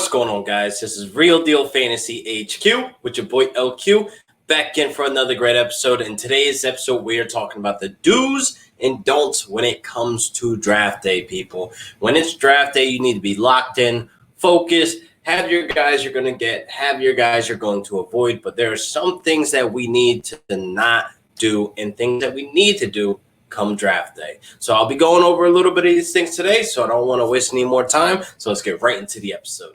What's going on, guys? This is Real Deal Fantasy HQ with your boy LQ, back in for another great episode. In today's episode, we are talking about the do's and don'ts when it comes to draft day, people. When it's draft day, you need to be locked in, focused, have your guys you're going to get, have your guys you're going to avoid. But there are some things that we need to not do and things that we need to do come draft day. So I'll be going over a little bit of these things today, so I don't want to waste any more time. So let's get right into the episode.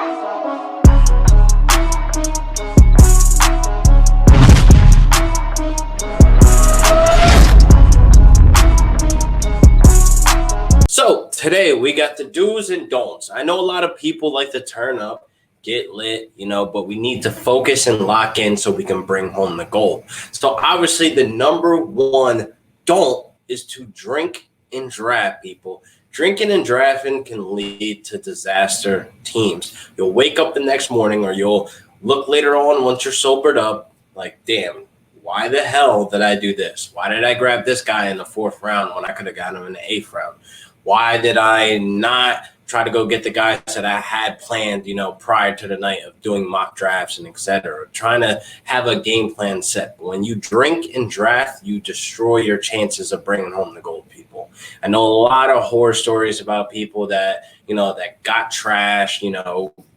So today we got the do's and don'ts. I know a lot of people like to turn up, get lit, but we need to focus and lock in so we can bring home the gold. So obviously the number one don't is to drink and draft, people. Drinking and drafting can lead to disaster teams. You'll wake up the next morning or you'll look later on once you're sobered up like, damn, why the hell did I do this? Why did I grab this guy in the 4th round when I could have gotten him in the 8th round? Why did I not try to go get the guys that I had planned, prior to the night of doing mock drafts and etc. Trying to have a game plan set. But when you drink and draft, you destroy your chances of bringing home the gold, people. I know a lot of horror stories about people that, that got trashed,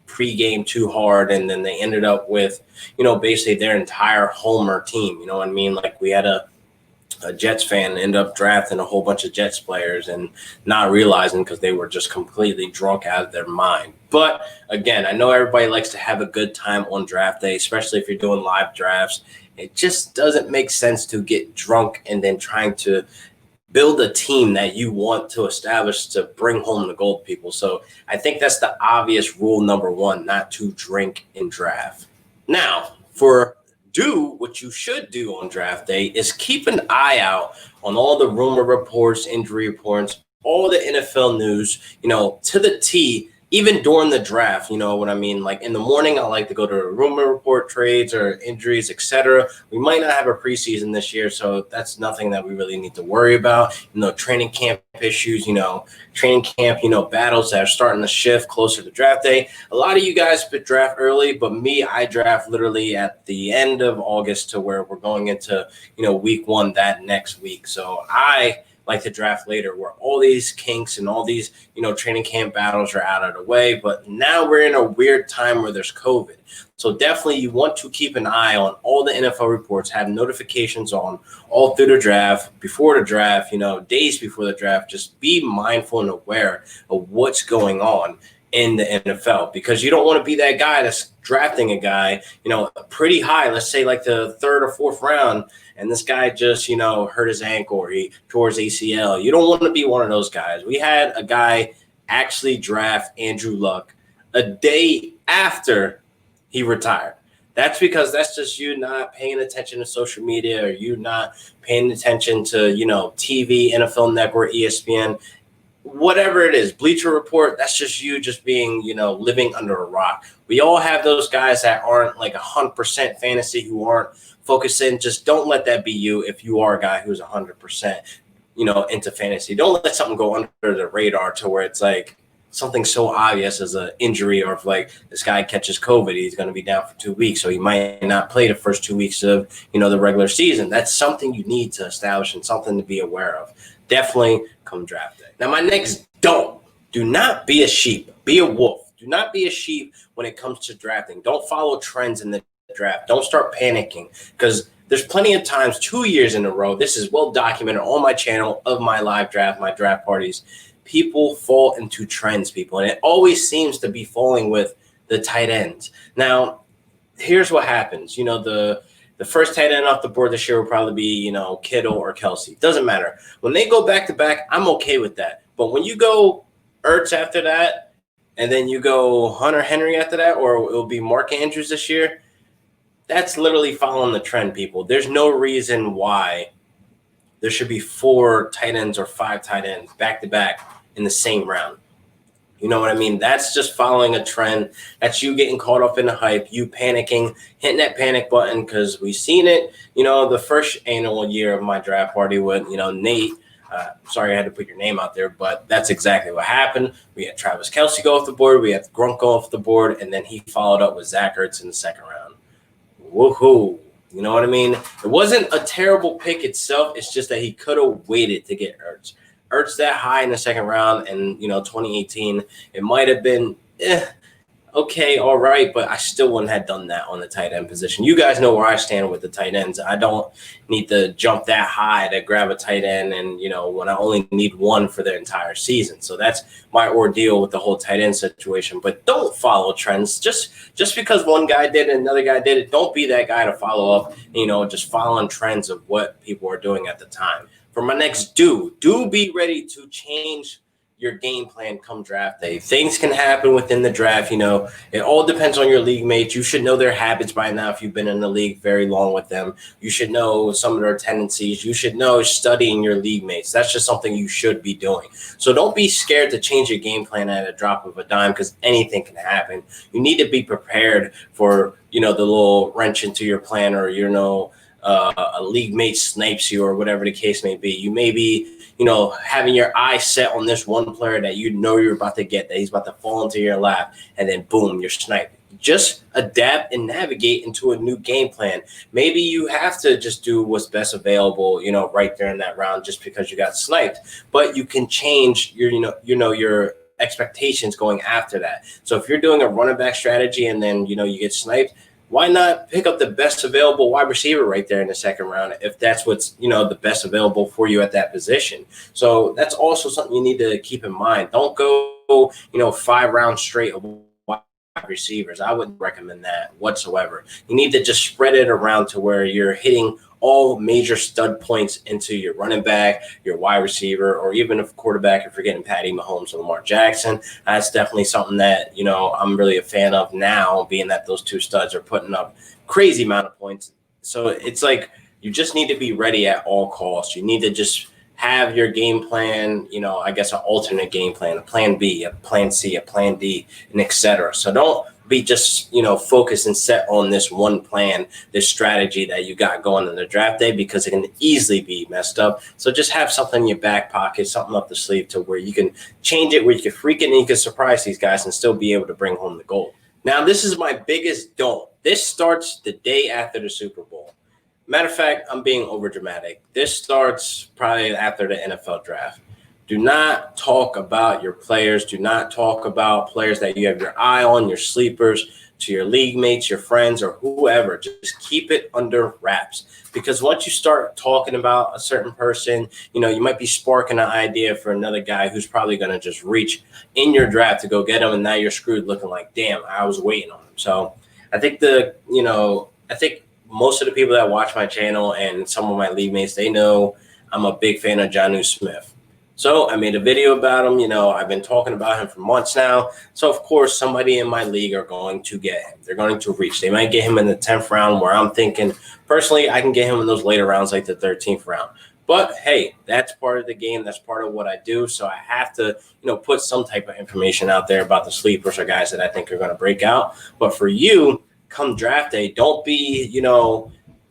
pre-game too hard, and then they ended up with, basically their entire homer team. You know what I mean? Like we had a Jets fan end up drafting a whole bunch of Jets players and not realizing because they were just completely drunk out of their mind. But again, I know everybody likes to have a good time on draft day, especially if you're doing live drafts. It just doesn't make sense to get drunk and then trying to build a team that you want to establish to bring home the gold, people. So I think that's the obvious rule number one, not to drink and draft. Now, what you should do on draft day is keep an eye out on all the rumor reports, injury reports, all the NFL news, to the T, even during the draft. You know what I mean? Like in the morning, I like to go to rumor report trades or injuries, etc. We might not have a preseason this year, so that's nothing that we really need to worry about. Training camp issues, training camp, battles that are starting to shift closer to draft day. A lot of you guys draft early, but me, I draft literally at the end of August to where we're going into, week 1 that next week. So I like to draft later where all these kinks and all these, training camp battles are out of the way. But now we're in a weird time where there's COVID. So definitely you want to keep an eye on all the NFL reports, have notifications on all through the draft, before the draft, days before the draft. Just be mindful and aware of what's going on in the NFL, because you don't want to be that guy that's drafting a guy, pretty high, let's say like the 3rd or 4th round, and this guy just, hurt his ankle or he tore his ACL. You don't want to be one of those guys. We had a guy actually draft Andrew Luck a day after he retired. That's because that's just you not paying attention to social media, or you not paying attention to, TV, NFL Network, ESPN, whatever it is, Bleacher Report. That's just you just being, living under a rock. We all have those guys that aren't like 100% fantasy, who aren't focusing. Just don't let that be you if you are a guy who's 100%, into fantasy. Don't let something go under the radar to where it's like something so obvious as an injury, or if like this guy catches COVID, he's going to be down for 2 weeks, so he might not play the first 2 weeks of, the regular season. That's something you need to establish and something to be aware of. Definitely come draft day. Now, my next don't. Do not be a sheep. Be a wolf. Do not be a sheep when it comes to drafting. Don't follow trends in the draft. Don't start panicking, because there's plenty of times, 2 years in a row, this is well documented on my channel of my live draft, my draft parties, people fall into trends, people, and it always seems to be falling with the tight ends. Now, here's what happens. The first tight end off the board this year will probably be, Kittle or Kelsey. Doesn't matter. When they go back-to-back, I'm okay with that. But when you go Ertz after that, and then you go Hunter Henry after that, or it'll be Mark Andrews this year, that's literally following the trend, people. There's no reason why there should be 4 tight ends or 5 tight ends back-to-back in the same round. You know what I mean? That's just following a trend. That's you getting caught up in the hype, you panicking, hitting that panic button, because we've seen it, the first annual year of my draft party with, Nate. Sorry I had to put your name out there, but that's exactly what happened. We had Travis Kelce go off the board. We had Gronk go off the board, and then he followed up with Zach Ertz in the second round. Woohoo. You know what I mean? It wasn't a terrible pick itself. It's just that he could have waited to get Ertz. Ertz that high in the second round, and 2018, it might have been okay, all right, but I still wouldn't have done that on the tight end position. You guys know where I stand with the tight ends. I don't need to jump that high to grab a tight end, and when I only need one for the entire season. So that's my ordeal with the whole tight end situation. But don't follow trends. Just because one guy did it and another guy did it, don't be that guy to follow up. Just following trends of what people are doing at the time. For my next do be ready to change your game plan come draft day. Things can happen within the draft. It all depends on your league mates. You should know their habits by now if you've been in the league very long with them. You should know some of their tendencies. You should know studying your league mates. That's just something you should be doing. So don't be scared to change your game plan at a drop of a dime, because anything can happen. You need to be prepared for, the little wrench into your plan, or, a league mate snipes you, or whatever the case may be. You may be, having your eye set on this one player that you're about to get, that he's about to fall into your lap, and then boom, you're sniped. Just adapt and navigate into a new game plan. Maybe you have to just do what's best available, right there in that round, just because you got sniped. But you can change your expectations going after that. So if you're doing a running back strategy and then you get sniped, why not pick up the best available wide receiver right there in the second round if that's what's, the best available for you at that position? So that's also something you need to keep in mind. Don't go, 5 rounds straight of wide receivers. I wouldn't recommend that whatsoever. You need to just spread it around to where you're hitting all major stud points into your running back, your wide receiver, or even if quarterback, if you're getting Patty Mahomes or Lamar Jackson. That's definitely something that, I'm really a fan of now, being that those two studs are putting up crazy amount of points. So it's like you just need to be ready at all costs. You need to just have your game plan, I guess an alternate game plan, a plan B, a plan C, a plan D, and etc. So don't be just, focused and set on this one plan, this strategy that you got going in the draft day, because it can easily be messed up. So just have something in your back pocket, something up the sleeve to where you can change it, where you can freak it and you can surprise these guys and still be able to bring home the gold. Now, this is my biggest don't. This starts the day after the Super Bowl. Matter of fact, I'm being over dramatic. This starts probably after the NFL draft. Do not talk about your players. Do not talk about players that you have your eye on, your sleepers, to your league mates, your friends, or whoever. Just keep it under wraps. Because once you start talking about a certain person, you might be sparking an idea for another guy who's probably going to just reach in your draft to go get him, and now you're screwed looking like, damn, I was waiting on him. So I think most of the people that watch my channel and some of my league mates, they know I'm a big fan of Jonnu Smith. So I made a video about him. I've been talking about him for months now. So, of course, somebody in my league are going to get him. They're going to reach. They might get him in the 10th round, where I'm thinking, personally, I can get him in those later rounds, like the 13th round. But, hey, that's part of the game. That's part of what I do. So I have to, put some type of information out there about the sleepers or guys that I think are going to break out. But for you, come draft day, don't be,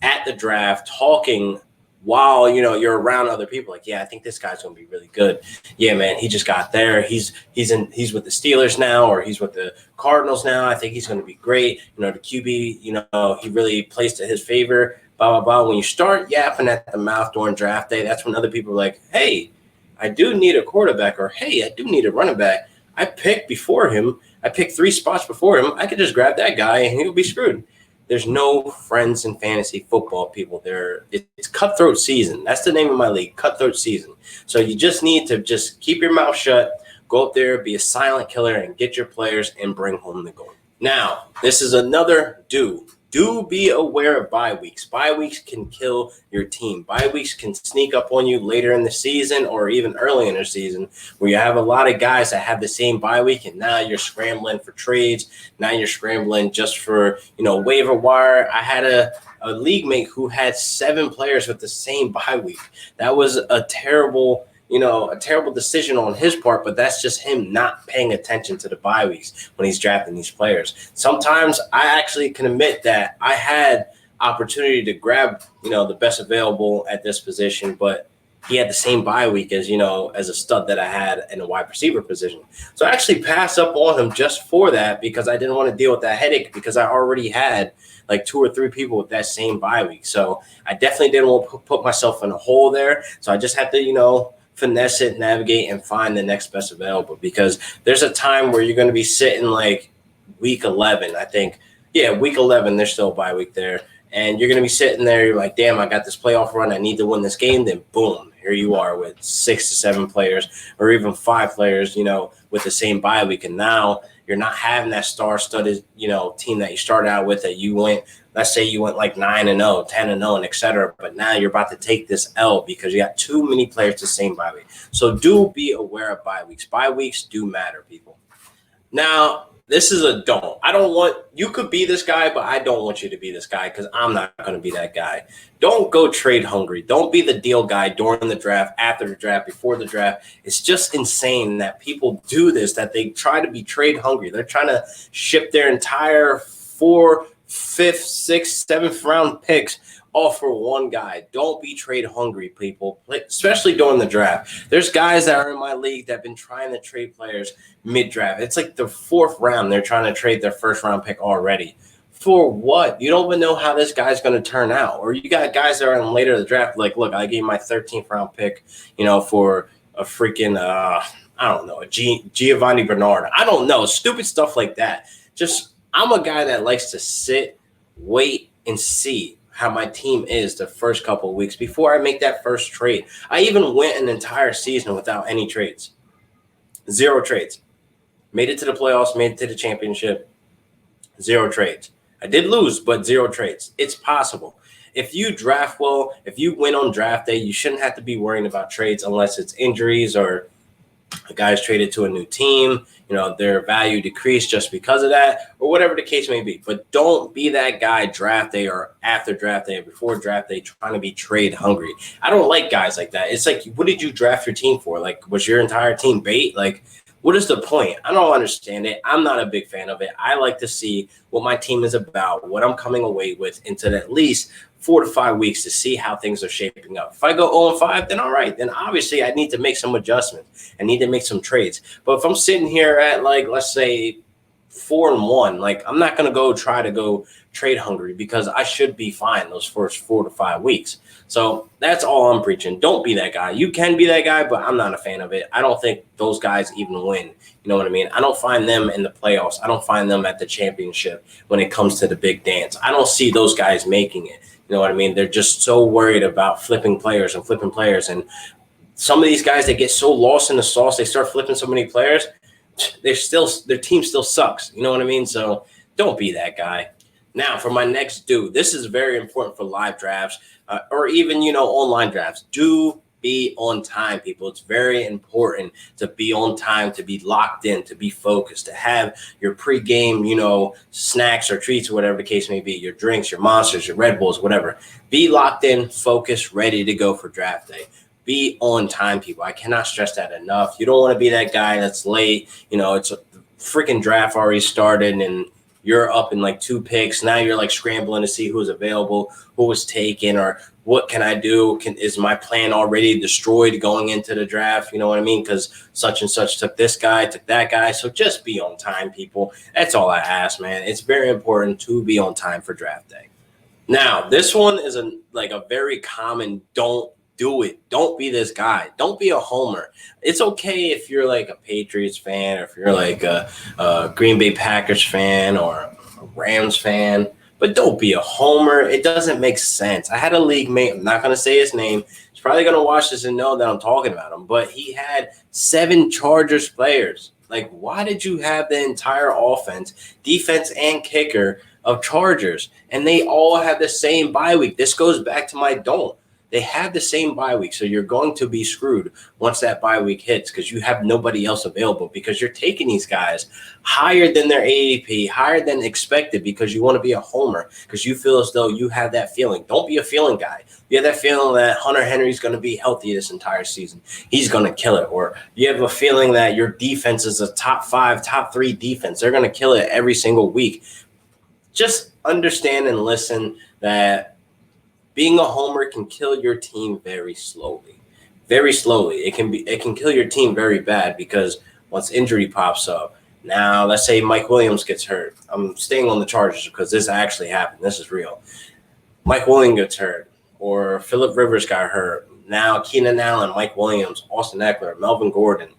at the draft talking while you're around other people. Like, yeah, I think this guy's gonna be really good. Yeah, man, he just got there. He's with the Steelers now, or he's with the Cardinals now. I think he's gonna be great. The QB, he really plays to his favor. Blah blah blah. When you start yapping at the mouth during draft day, that's when other people are like, hey, I do need a quarterback, or hey, I do need a running back. I picked before him. I picked 3 spots before him. I could just grab that guy and he'll be screwed. There's no friends in fantasy football, people. It's cutthroat season. That's the name of my league, cutthroat season. So you just need to just keep your mouth shut, go up there, be a silent killer, and get your players and bring home the gold. Now, this is another do. Do be aware of bye weeks. Bye weeks can kill your team. Bye weeks can sneak up on you later in the season, or even early in the season, where you have a lot of guys that have the same bye week, and now you're scrambling for trades. Now you're scrambling just for, waiver wire. I had a league mate who had 7 players with the same bye week. That was a terrible decision on his part, but that's just him not paying attention to the bye weeks when he's drafting these players. Sometimes I actually can admit that I had opportunity to grab, the best available at this position, but he had the same bye week as, as a stud that I had in a wide receiver position. So I actually passed up on him just for that because I didn't want to deal with that headache because I already had like 2 or 3 people with that same bye week. So I definitely didn't want to put myself in a hole there. So I just had to, finesse it, navigate, and find the next best available because there's a time where you're going to be sitting like week 11, I think. Yeah, week 11, there's still a bye week there. And you're going to be sitting there, you're like, damn, I got this playoff run. I need to win this game. Then boom, here you are with 6 to 7 players or even 5 players, with the same bye week. And now you're not having that star-studded, team that you started out with that you went, let's say you went like 9-0, 10-0, and et cetera. But now you're about to take this L because you got too many players the same bye week. So do be aware of bye weeks. Bye weeks do matter, people. Now, this is a don't. I don't want – you could be this guy, but I don't want you to be this guy because I'm not going to be that guy. Don't go trade hungry. Don't be the deal guy during the draft, after the draft, before the draft. It's just insane that people do this, that they try to be trade hungry. They're trying to ship their entire 4th, 5th, 6th, 7th round picks all for one guy. Don't be trade hungry, people, especially during the draft. There's guys that are in my league that have been trying to trade players mid-draft. It's like the 4th round. They're trying to trade their 1st round pick already. For what? You don't even know how this guy's going to turn out. Or you got guys that are in later in the draft like, look, I gave my 13th round pick, for a freaking, I don't know, a Giovanni Bernard. I don't know. Stupid stuff like that. I'm a guy that likes to sit, wait, and see how my team is the first couple of weeks before I make that first trade. I even went an entire season without any trades. 0 trades. Made it to the playoffs, made it to the championship. 0 trades. I did lose, but 0 trades. It's possible. If you draft well, if you win on draft day, you shouldn't have to be worrying about trades unless it's injuries or a guy's traded to a new team, their value decreased just because of that, or whatever the case may be. But don't be that guy draft day or after draft day or before draft day trying to be trade hungry. I don't like guys like that. It's like, what did you draft your team for? Like, was your entire team bait? Like, what is the point? I don't understand it. I'm not a big fan of it. I like to see what my team is about, what I'm coming away with into at least 4 to 5 weeks to see how things are shaping up. If I go 0-5, then all right. Then obviously I need to make some adjustments. I need to make some trades. But if I'm sitting here at like, let's say 4-1, like I'm not going to try to go trade hungry because I should be fine those first 4 to 5 weeks. So that's all I'm preaching. Don't be that guy. You can be that guy, but I'm not a fan of it. I don't think those guys even win. You know what I mean? I don't find them in the playoffs. I don't find them at the championship when it comes to the big dance. I don't see those guys making it. You know what I mean? They're just so worried about flipping players. And some of these guys, they get so lost in the sauce, they start flipping so many players, their team still sucks. You know what I mean? So don't be that guy. Now, for my next dude, this is very important for live drafts or even, online drafts. Do be on time, people. It's very important to be on time, to be locked in, to be focused, to have your pregame, snacks or treats or whatever the case may be, your drinks, your Monsters, your Red Bulls, whatever. Be locked in, focused, ready to go for draft day. Be on time, people. I cannot stress that enough. You don't want to be that guy that's late. It's a freaking draft already started and you're up in like 2 picks. Now you're like scrambling to see who's available, who was taken, or what can I do? Is my plan already destroyed going into the draft? You know what I mean? Because such and such took this guy, took that guy. So just be on time, people. That's all I ask, man. It's very important to be on time for draft day. Now, this one is a very common don't do it. Don't be this guy. Don't be a homer. It's okay if you're like a Patriots fan or if you're like a Green Bay Packers fan or a Rams fan, but don't be a homer. It doesn't make sense. I had a league mate. I'm not going to say his name. He's probably going to watch this and know that I'm talking about him, but he had 7 Chargers players. Like, why did you have the entire offense, defense, and kicker of Chargers? And they all have the same bye week. This goes back to my don't. They have the same bye week, so you're going to be screwed once that bye week hits because you have nobody else available because you're taking these guys higher than their ADP, higher than expected because you want to be a homer because you feel as though you have that feeling. Don't be a feeling guy. You have that feeling that Hunter Henry's going to be healthy this entire season. He's going to kill it. Or you have a feeling that your defense is a top 5, top 3 defense. They're going to kill it every single week. Just understand and listen that being a homer can kill your team very slowly. very slowly. It can kill your team very bad because once injury pops up, now let's say Mike Williams gets hurt. I'm staying on the Chargers because this actually happened. This is real. Mike Williams gets hurt, or Phillip Rivers got hurt. Now Keenan Allen, Mike Williams, Austin Eckler, Melvin Gordon,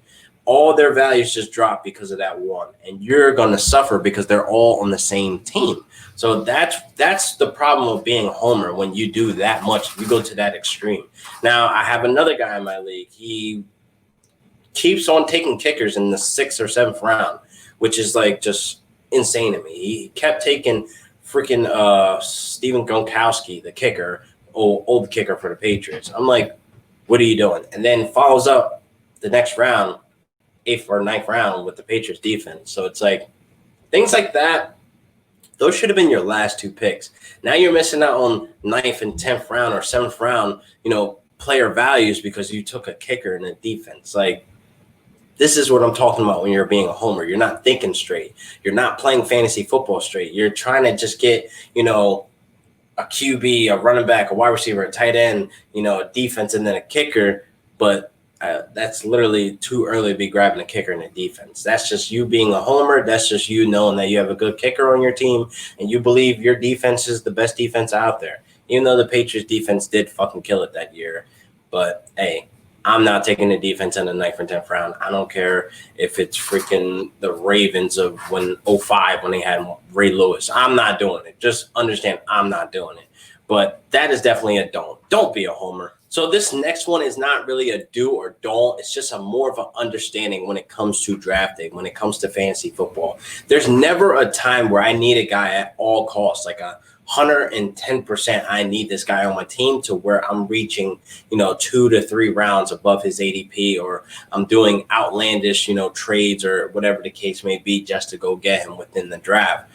all their values just drop because of that one. And you're going to suffer because they're all on the same team. So that's the problem of being a homer when you do that much. You go to that extreme. Now, I have another guy in my league. He keeps on taking kickers in the 6th or 7th round, which is like just insane to me. He kept taking freaking Steven Gronkowski, the kicker, old kicker for the Patriots. I'm like, what are you doing? And then follows up the next round, 8th or 9th round with the Patriots defense. So it's like things like that. Those should have been your last 2 picks. Now you're missing out on 9th and 10th round or 7th round, player values because you took a kicker in the defense. Like, this is what I'm talking about when you're being a homer. You're not thinking straight. You're not playing fantasy football straight. You're trying to just get, a QB, a running back, a wide receiver, a tight end, a defense, and then a kicker. But that's literally too early to be grabbing a kicker in a defense. That's just you being a homer. That's just you knowing that you have a good kicker on your team and you believe your defense is the best defense out there. Even though the Patriots defense did fucking kill it that year. But, hey, I'm not taking the defense in the 9th or 10th round. I don't care if it's freaking the Ravens of when 05 when they had Ray Lewis. I'm not doing it. Just understand I'm not doing it. But that is definitely a don't. Don't be a homer. So this next one is not really a do or don't. It's just a more of an understanding when it comes to drafting, when it comes to fantasy football. There's never a time where I need a guy at all costs, like 110%. I need this guy on my team to where I'm reaching, 2 to 3 rounds above his ADP, or I'm doing outlandish, trades or whatever the case may be just to go get him within the draft.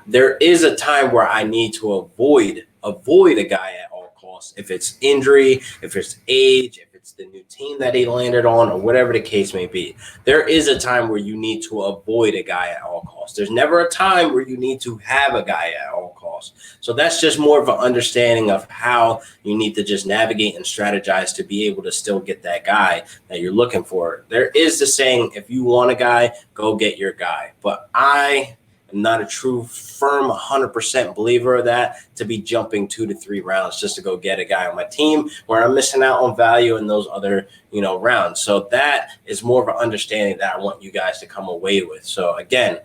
There is a time where I need to avoid a guy at all costs. If it's injury, if it's age, if it's the new team that he landed on, or whatever the case may be. There is a time where you need to avoid a guy at all costs. There's never a time where you need to have a guy at all costs. So that's just more of an understanding of how you need to just navigate and strategize to be able to still get that guy that you're looking for. There is the saying, if you want a guy, go get your guy. But I'm not a true, firm, 100% believer of that, to be jumping 2 to 3 rounds just to go get a guy on my team where I'm missing out on value in those other, rounds. So that is more of an understanding that I want you guys to come away with. So again,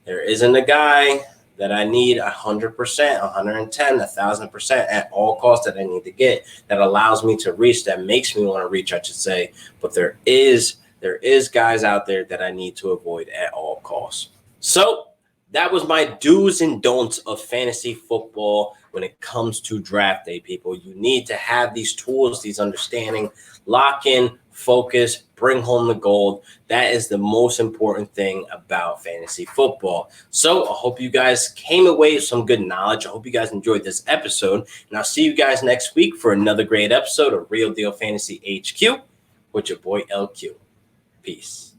there isn't a guy that I need 100%, 110, 1,000% at all costs that I need to get that allows me to reach, that makes me want to reach, I should say. But there is guys out there that I need to avoid at all costs. So that was my do's and don'ts of fantasy football when it comes to draft day, people. You need to have these tools, these understanding, lock in, focus, bring home the gold. That is the most important thing about fantasy football. So I hope you guys came away with some good knowledge. I hope you guys enjoyed this episode. And I'll see you guys next week for another great episode of Real Deal Fantasy HQ with your boy LQ. Peace.